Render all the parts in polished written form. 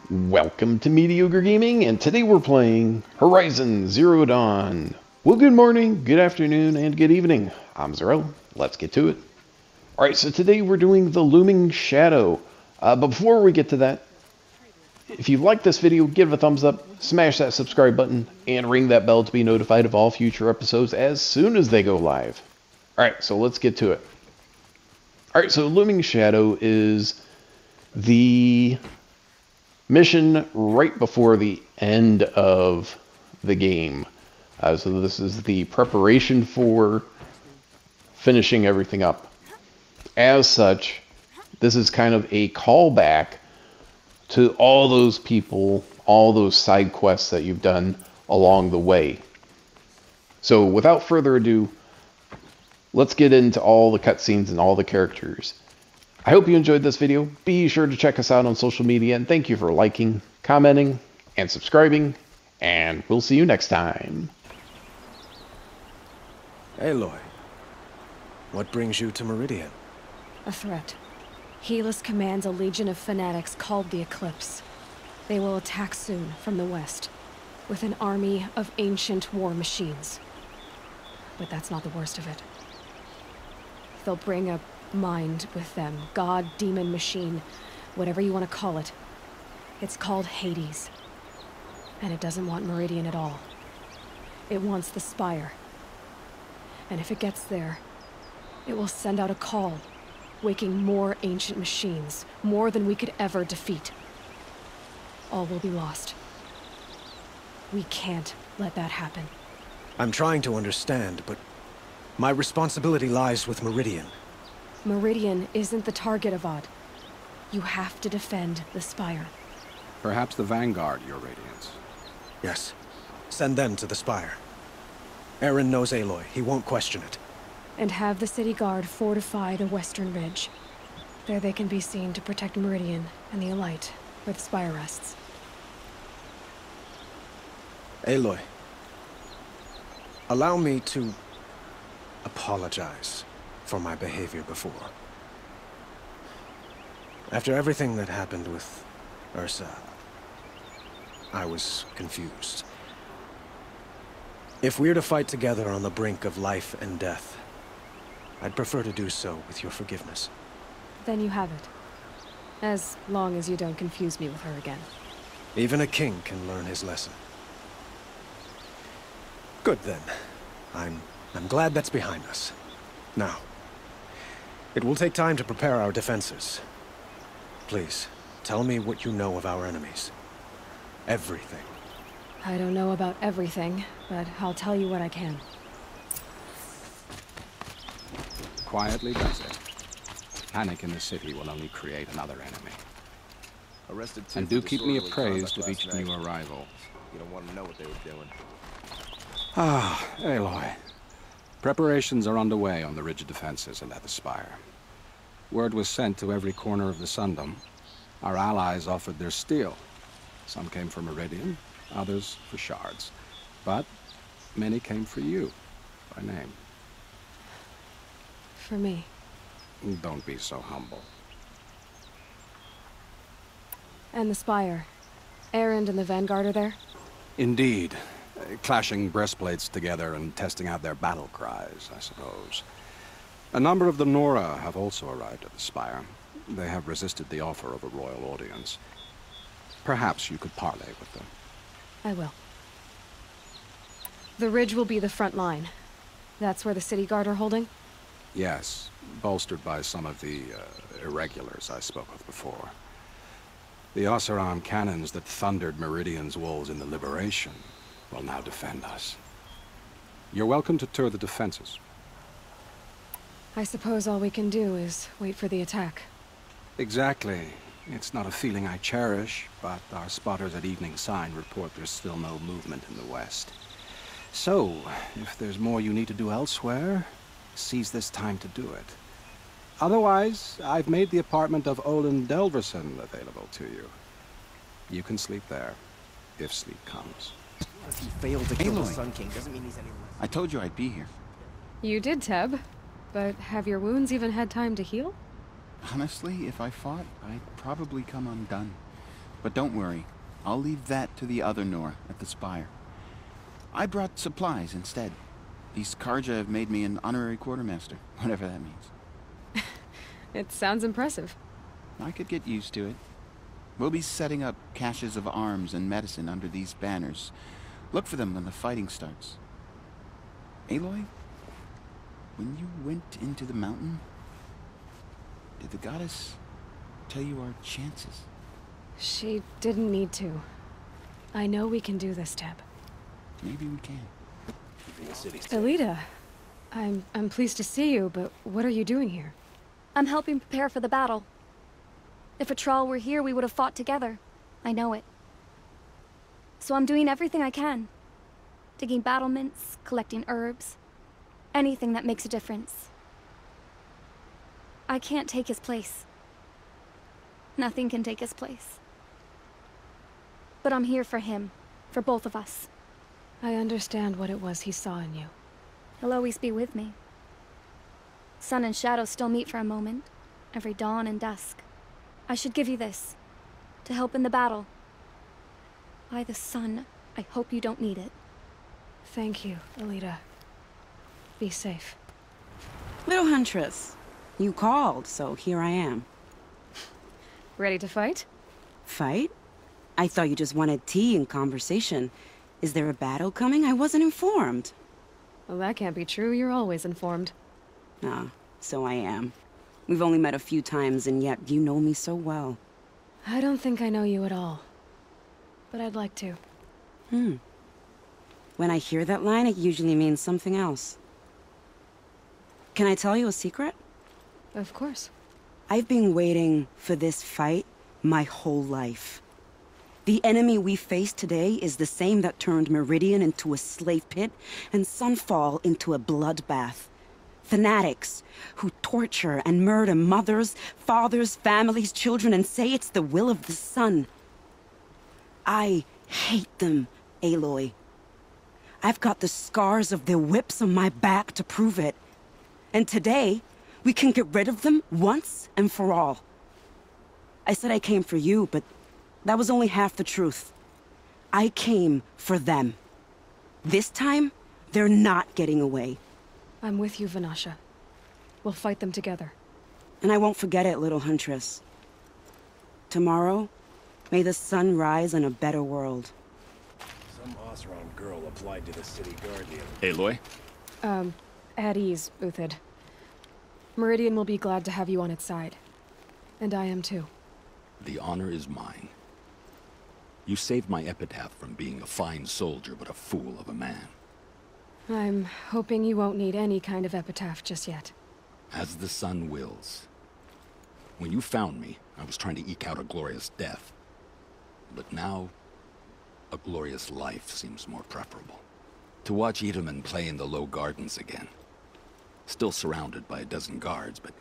Welcome to Mediocre Gaming, and today we're playing Horizon Zero Dawn. Well, good morning, good afternoon, and good evening. I'm Zero. Let's get to it. Alright, so today we're doing the Looming Shadow. But before we get to that, if you like this video, give it a thumbs up, smash that subscribe button, and ring that bell to be notified of all future episodes as soon as they go live. Alright, so let's get to it. Alright, so Looming Shadow is the mission right before the end of the game. So this is the preparation for finishing everything up. As such, this is kind of a callback to all those people, all those side quests that you've done along the way. So without further ado, let's get into all the cutscenes and all the characters. I hope you enjoyed this video. Be sure to check us out on social media, and thank you for liking, commenting, and subscribing, and we'll see you next time. Aloy, what brings you to Meridian? A threat. Helis commands a legion of fanatics called the Eclipse. They will attack soon from the west, with an army of ancient war machines. But that's not the worst of it. They'll bring a mind with them, god, demon, machine, whatever you want to call it. It's called Hades. And it doesn't want Meridian at all. It wants the Spire. And if it gets there, it will send out a call, waking more ancient machines, more than we could ever defeat. All will be lost. We can't let that happen. I'm trying to understand, but my responsibility lies with Meridian. Meridian isn't the target, Avad. You have to defend the Spire. Perhaps the Vanguard, Your Radiance. Yes. Send them to the Spire. Eren knows Aloy. He won't question it. And have the city guard fortify the western ridge. There they can be seen to protect Meridian and the Elite, where the Spire rests. Aloy, allow me to apologize for my behavior before. After everything that happened with Ursa, I was confused. If we're to fight together on the brink of life and death, I'd prefer to do so with your forgiveness. Then you have it. As long as you don't confuse me with her again. Even a king can learn his lesson. Good then. I'm glad that's behind us. Now, it will take time to prepare our defenses. Please, tell me what you know of our enemies. Everything. I don't know about everything, but I'll tell you what I can. Quietly does it. Panic in the city will only create another enemy. And do keep me appraised of each new arrival. You don't want to know what they were doing. Ah, Aloy. Preparations are underway on the ridge of defenses and at the Spire. Word was sent to every corner of the Sundom. Our allies offered their steel. Some came for Meridian, others for shards. But many came for you, by name. For me. Don't be so humble. And the Spire. Erend and the Vanguard are there? Indeed. Clashing breastplates together and testing out their battle cries, I suppose. A number of the Nora have also arrived at the Spire. They have resisted the offer of a royal audience. Perhaps you could parley with them. I will. The ridge will be the front line. That's where the city guard are holding? Yes, bolstered by some of the irregulars I spoke of before. The Oseram cannons that thundered Meridian's walls in the Liberation will now defend us. You're welcome to tour the defenses. I suppose all we can do is wait for the attack. Exactly. It's not a feeling I cherish, but our spotters at Evening Sign report there's still no movement in the west. So, if there's more you need to do elsewhere, seize this time to do it. Otherwise, I've made the apartment of Olin Delverson available to you. You can sleep there, if sleep comes. He failed to kill the Sun King doesn't mean he's any less. I told you I'd be here. You did, Teb. But have your wounds even had time to heal? Honestly, if I fought, I'd probably come undone. But don't worry. I'll leave that to the other Nora at the Spire. I brought supplies instead. These Karja have made me an honorary quartermaster, whatever that means. It sounds impressive. I could get used to it. We'll be setting up caches of arms and medicine under these banners. Look for them when the fighting starts. Aloy, when you went into the mountain, did the goddess tell you our chances? She didn't need to. I know we can do this, Teb. Maybe we can. Alita, I'm pleased to see you, but what are you doing here? I'm helping prepare for the battle. If Atral were here, we would have fought together. I know it. So I'm doing everything I can. Digging battlements, collecting herbs. Anything that makes a difference. I can't take his place. Nothing can take his place. But I'm here for him. For both of us. I understand what it was he saw in you. He'll always be with me. Sun and Shadow still meet for a moment. Every dawn and dusk. I should give you this. To help in the battle. By the sun, I hope you don't need it. Thank you, Alita. Be safe. Little Huntress, you called, so here I am. Ready to fight? Fight? I thought you just wanted tea and conversation. Is there a battle coming? I wasn't informed. Well, that can't be true. You're always informed. Ah, so I am. We've only met a few times, and yet you know me so well. I don't think I know you at all. But I'd like to. When I hear that line, it usually means something else. Can I tell you a secret? Of course. I've been waiting for this fight my whole life. The enemy we face today is the same that turned Meridian into a slave pit and Sunfall into a bloodbath. Fanatics who torture and murder mothers, fathers, families, children, and say it's the will of the sun. I hate them, Aloy. I've got the scars of their whips on my back to prove it. And today, we can get rid of them once and for all. I said I came for you, but that was only half the truth. I came for them. This time, they're not getting away. I'm with you, Vanasha. We'll fight them together. And I won't forget it, little Huntress. Tomorrow, may the sun rise in a better world. Some Osron girl applied to the city guard the other Aloy? At ease, Uthid. Meridian will be glad to have you on its side. And I am too. The honor is mine. You saved my epitaph from being a fine soldier, but a fool of a man. I'm hoping you won't need any kind of epitaph just yet. As the sun wills. When you found me, I was trying to eke out a glorious death. But now, a glorious life seems more preferable. To watch Edelman play in the low gardens again. Still surrounded by a dozen guards, but...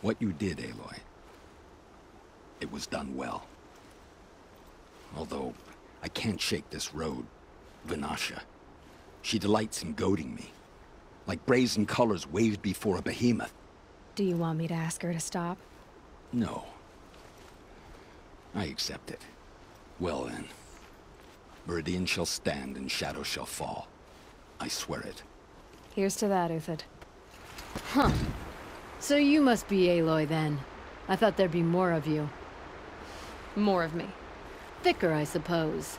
what you did, Aloy, it was done well. Although, I can't shake this road, Vanasha. She delights in goading me. Like brazen colors waved before a behemoth. Do you want me to ask her to stop? No. I accept it. Well then. Meridian shall stand and Shadow shall fall. I swear it. Here's to that, Uthid. Huh. So you must be Aloy then. I thought there'd be more of you. More of me. Thicker, I suppose.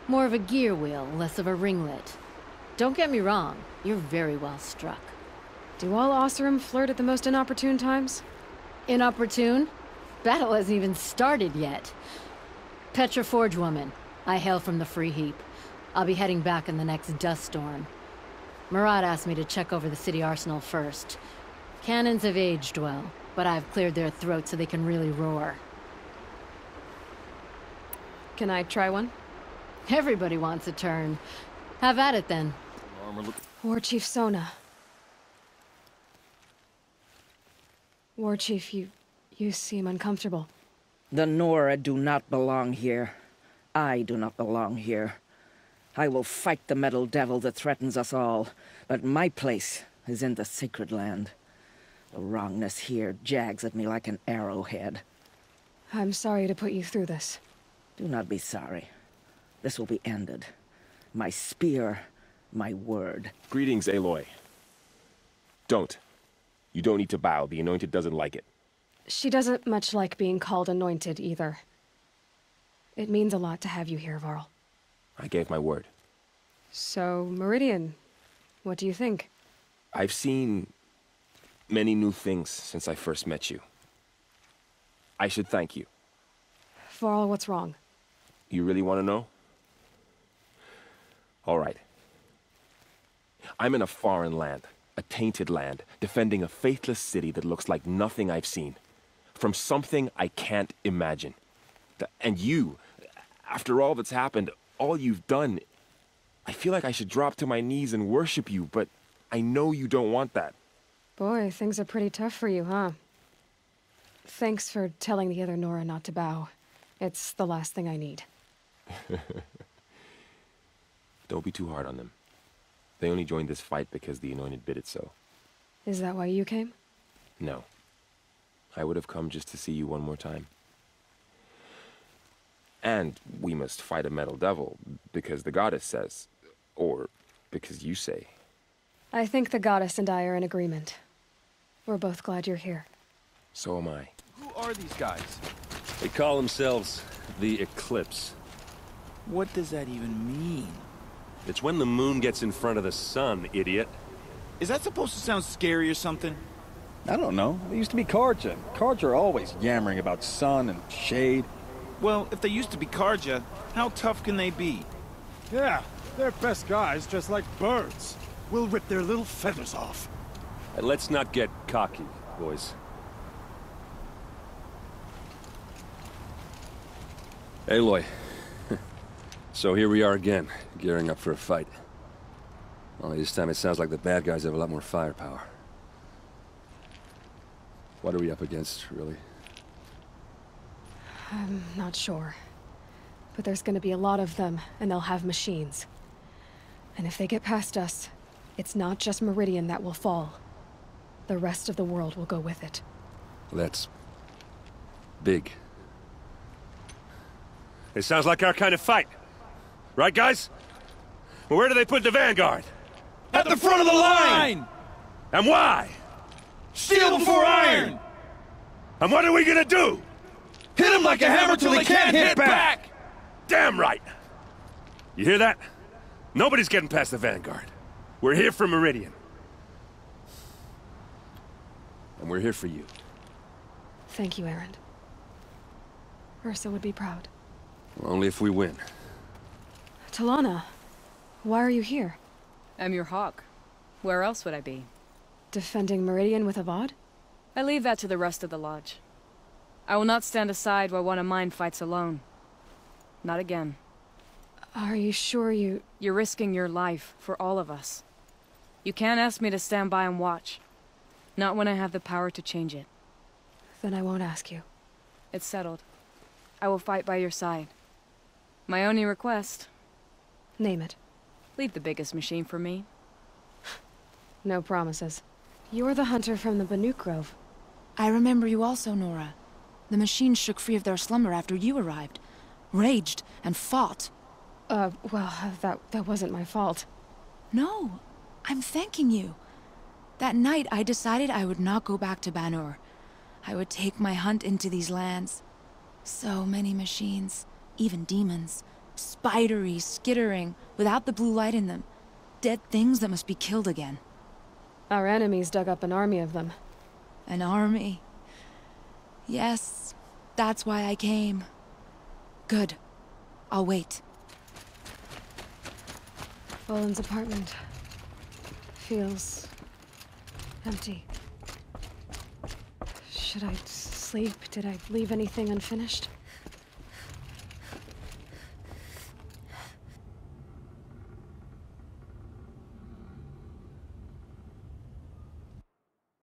More of a gear wheel, less of a ringlet. Don't get me wrong, you're very well struck. Do all Oseram flirt at the most inopportune times? Inopportune? Battle hasn't even started yet. Petra Forge woman. I hail from the Free Heap. I'll be heading back in the next dust storm. Murad asked me to check over the city arsenal first. Cannons have aged well, but I've cleared their throats so they can really roar. Can I try one? Everybody wants a turn. Have at it then. War Chief Sona. War Chief, you seem uncomfortable. The Nora do not belong here. I do not belong here. I will fight the metal devil that threatens us all, but my place is in the sacred land. The wrongness here jags at me like an arrowhead. I'm sorry to put you through this. Do not be sorry. This will be ended. My spear, my word. Greetings, Aloy. Don't. You don't need to bow. The Anointed doesn't like it. She doesn't much like being called anointed, either. It means a lot to have you here, Varl. I gave my word. So, Meridian, what do you think? I've seen many new things since I first met you. I should thank you. Varl, what's wrong? You really want to know? All right. I'm in a foreign land, a tainted land, defending a faithless city that looks like nothing I've seen. From something I can't imagine. And you, after all that's happened, all you've done, I feel like I should drop to my knees and worship you, but I know you don't want that. Boy, things are pretty tough for you, huh? Thanks for telling the other Nora not to bow. It's the last thing I need. Don't be too hard on them. They only joined this fight because the Anointed bid it so. Is that why you came? No. I would have come just to see you one more time. And we must fight a metal devil, because the goddess says. Or because you say. I think the goddess and I are in agreement. We're both glad you're here. So am I. Who are these guys? They call themselves the Eclipse. What does that even mean? It's when the moon gets in front of the sun, idiot. Is that supposed to sound scary or something? I don't know. They used to be Karja. Karja are always yammering about sun and shade. Well, if they used to be Karja, how tough can they be? Yeah, they're best guys, just like birds. We'll rip their little feathers off. And let's not get cocky, boys. Aloy. So here we are again, gearing up for a fight. Only this time it sounds like the bad guys have a lot more firepower. What are we up against, really? I'm not sure. But there's gonna be a lot of them, and they'll have machines. And if they get past us, it's not just Meridian that will fall. The rest of the world will go with it. That's big. It sounds like our kind of fight. Right, guys? Well, where do they put the Vanguard? At the front of the line! And why? Steel before iron! And what are we gonna do? Hit them like a hammer till they can't hit back! Damn right! You hear that? Nobody's getting past the Vanguard. We're here for Meridian. And we're here for you. Thank you, Erend. Ursa would be proud. Well, only if we win. Talana, why are you here? I'm your hawk. Where else would I be? Defending Meridian with Avad? I leave that to the rest of the Lodge. I will not stand aside while one of mine fights alone. Not again. Are you sure you... You're risking your life for all of us. You can't ask me to stand by and watch. Not when I have the power to change it. Then I won't ask you. It's settled. I will fight by your side. My only request... Name it. Leave the biggest machine for me. No promises. You're the hunter from the Banuk Grove. I remember you also, Nora. The machines shook free of their slumber after you arrived. Raged and fought. Well, that wasn't my fault. No, I'm thanking you. That night, I decided I would not go back to Banur. I would take my hunt into these lands. So many machines, even demons. Spidery, skittering, without the blue light in them. Dead things that must be killed again. Our enemies dug up an army of them. An army? Yes, that's why I came. Good. I'll wait. Boland's apartment feels empty. Should I sleep? Did I leave anything unfinished?